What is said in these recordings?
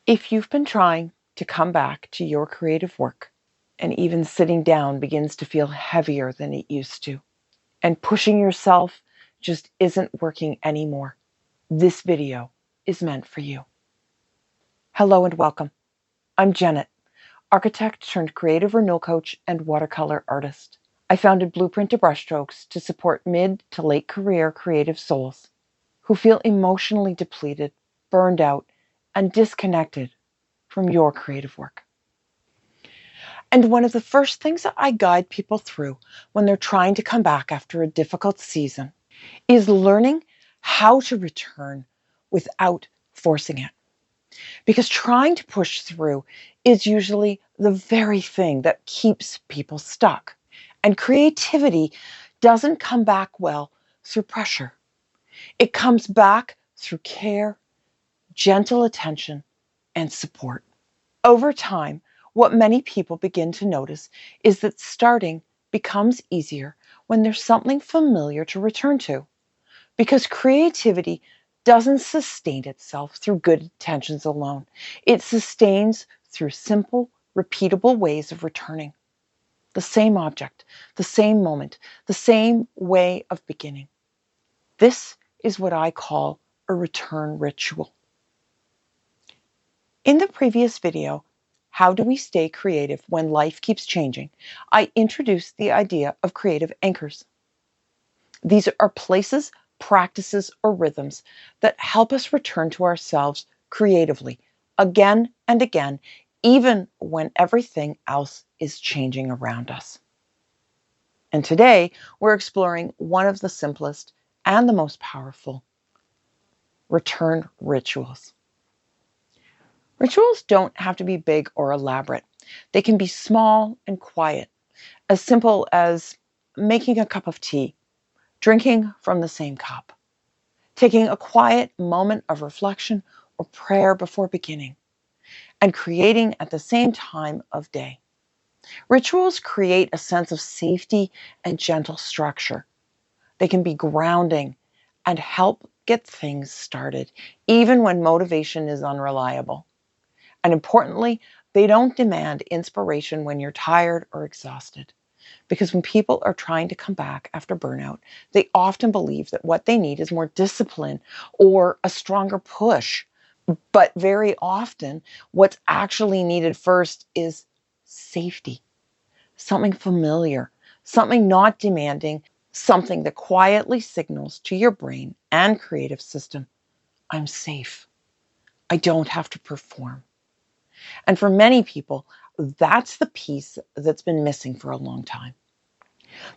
If you've been trying to come back to your creative work, and even sitting down begins to feel heavier than it used to, and pushing yourself just isn't working anymore, this video is meant for you. Hello and welcome. I'm Janet, architect turned creative renewal coach and watercolor artist. I founded Blueprint to Brushstrokes to support mid to late career creative souls who feel emotionally depleted, burned out, and disconnected from your creative work. And one of the first things that I guide people through when they're trying to come back after a difficult season is learning how to return without forcing it. Because trying to push through is usually the very thing that keeps people stuck. And creativity doesn't come back well through pressure. It comes back through care, gentle attention, and support. Over time, what many people begin to notice is that starting becomes easier when there's something familiar to return to. Because creativity doesn't sustain itself through good intentions alone. It sustains through simple, repeatable ways of returning. The same object, the same moment, the same way of beginning. This is what I call a return ritual. In the previous video, How Do We Stay Creative When Life Keeps Changing, I introduced the idea of creative anchors. These are places, practices, or rhythms that help us return to ourselves creatively again and again, even when everything else is changing around us. And today, we're exploring one of the simplest and the most powerful return rituals. Rituals don't have to be big or elaborate. They can be small and quiet, as simple as making a cup of tea, drinking from the same cup, taking a quiet moment of reflection or prayer before beginning, and creating at the same time of day. Rituals create a sense of safety and gentle structure. They can be grounding and help get things started, even when motivation is unreliable. And importantly, they don't demand inspiration when you're tired or exhausted. Because when people are trying to come back after burnout, they often believe that what they need is more discipline or a stronger push. But very often, what's actually needed first is safety, something familiar, something not demanding, something that quietly signals to your brain and creative system, I'm safe. I don't have to perform. And for many people, that's the piece that's been missing for a long time.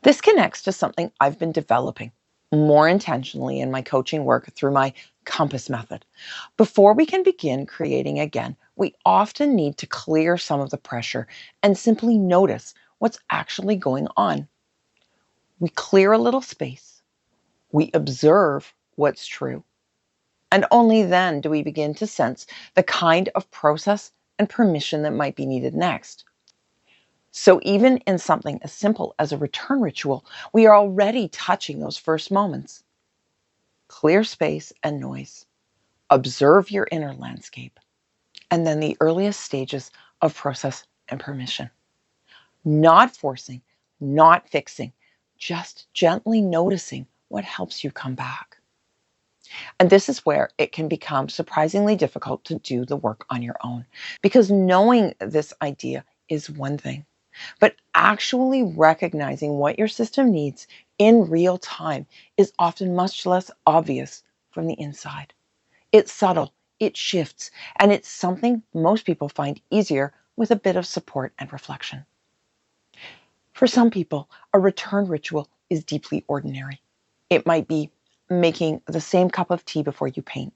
This connects to something I've been developing more intentionally in my coaching work through my compass method. Before we can begin creating again, we often need to clear some of the pressure and simply notice what's actually going on. We clear a little space. We observe what's true. And only then do we begin to sense the kind of process and permission that might be needed next. So even in something as simple as a return ritual, we are already touching those first moments. Clear space and noise. Observe your inner landscape. And then the earliest stages of process and permission. Not forcing, not fixing, just gently noticing what helps you come back. And this is where it can become surprisingly difficult to do the work on your own, because knowing this idea is one thing, but actually recognizing what your system needs in real time is often much less obvious from the inside. It's subtle, it shifts, and it's something most people find easier with a bit of support and reflection. For some people, a return ritual is deeply ordinary. It might be making the same cup of tea before you paint.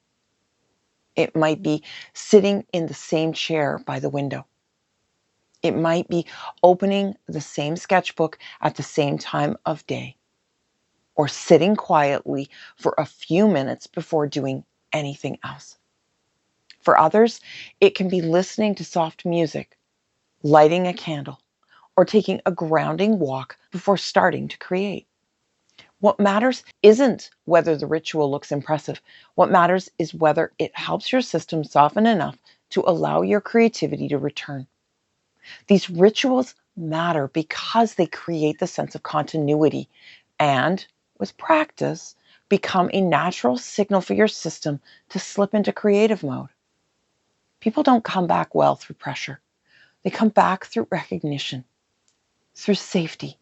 It might be sitting in the same chair by the window. It might be opening the same sketchbook at the same time of day, or sitting quietly for a few minutes before doing anything else. For others, it can be listening to soft music, lighting a candle, or taking a grounding walk before starting to create. What matters isn't whether the ritual looks impressive. What matters is whether it helps your system soften enough to allow your creativity to return. These rituals matter because they create the sense of continuity and, with practice, become a natural signal for your system to slip into creative mode. People don't come back well through pressure. They come back through recognition, through safety,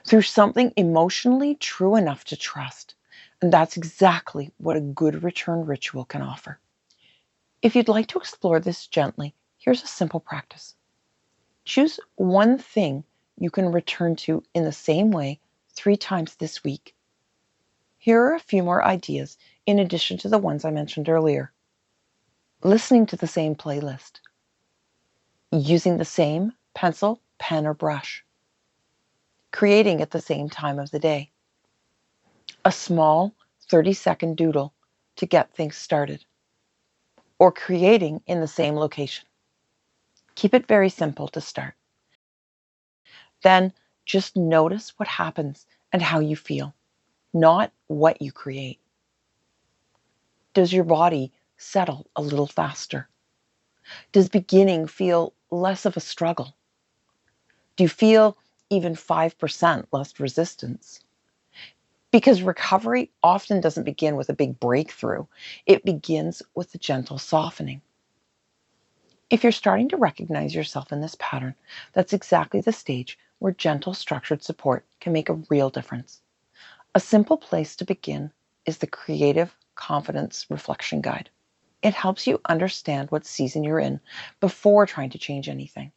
through something emotionally true enough to trust. And that's exactly what a good return ritual can offer. If you'd like to explore this gently, here's a simple practice. Choose one thing you can return to in the same way 3 times this week. Here are a few more ideas in addition to the ones I mentioned earlier. Listening to the same playlist. Using the same pencil, pen, or brush. Creating at the same time of the day. A small 30-second doodle to get things started. Or creating in the same location. Keep it very simple to start. Then just notice what happens and how you feel, not what you create. Does your body settle a little faster? Does beginning feel less of a struggle? Do you feel even 5% less resistance? Because recovery often doesn't begin with a big breakthrough. It begins with a gentle softening. If you're starting to recognize yourself in this pattern, that's exactly the stage where gentle, structured support can make a real difference. A simple place to begin is the Creative Confidence Reflection Guide. It helps you understand what season you're in before trying to change anything.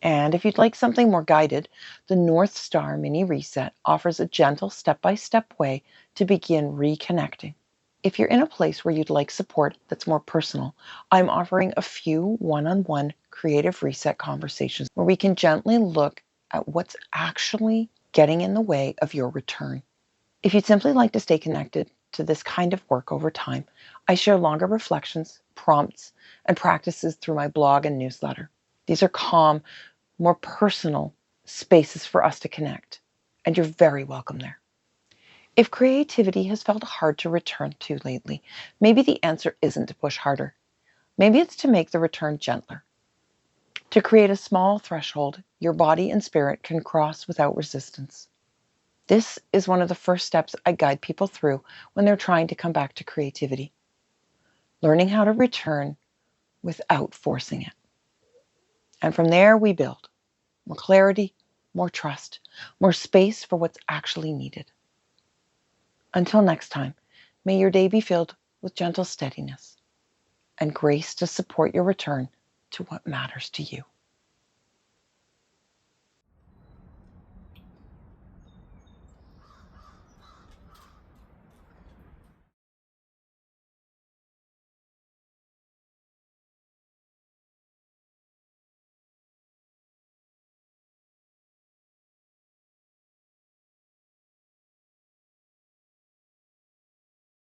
And if you'd like something more guided, the North Star Mini Reset offers a gentle step-by-step way to begin reconnecting. If you're in a place where you'd like support that's more personal, I'm offering a few one-on-one creative reset conversations where we can gently look at what's actually getting in the way of your return. If you'd simply like to stay connected to this kind of work over time, I share longer reflections, prompts, and practices through my blog and newsletter. These are calm, more personal spaces for us to connect, and you're very welcome there. If creativity has felt hard to return to lately, maybe the answer isn't to push harder. Maybe it's to make the return gentler. To create a small threshold your body and spirit can cross without resistance. This is one of the first steps I guide people through when they're trying to come back to creativity. Learning how to return without forcing it. And from there we build more clarity, more trust, more space for what's actually needed. Until next time, may your day be filled with gentle steadiness and grace to support your return to what matters to you.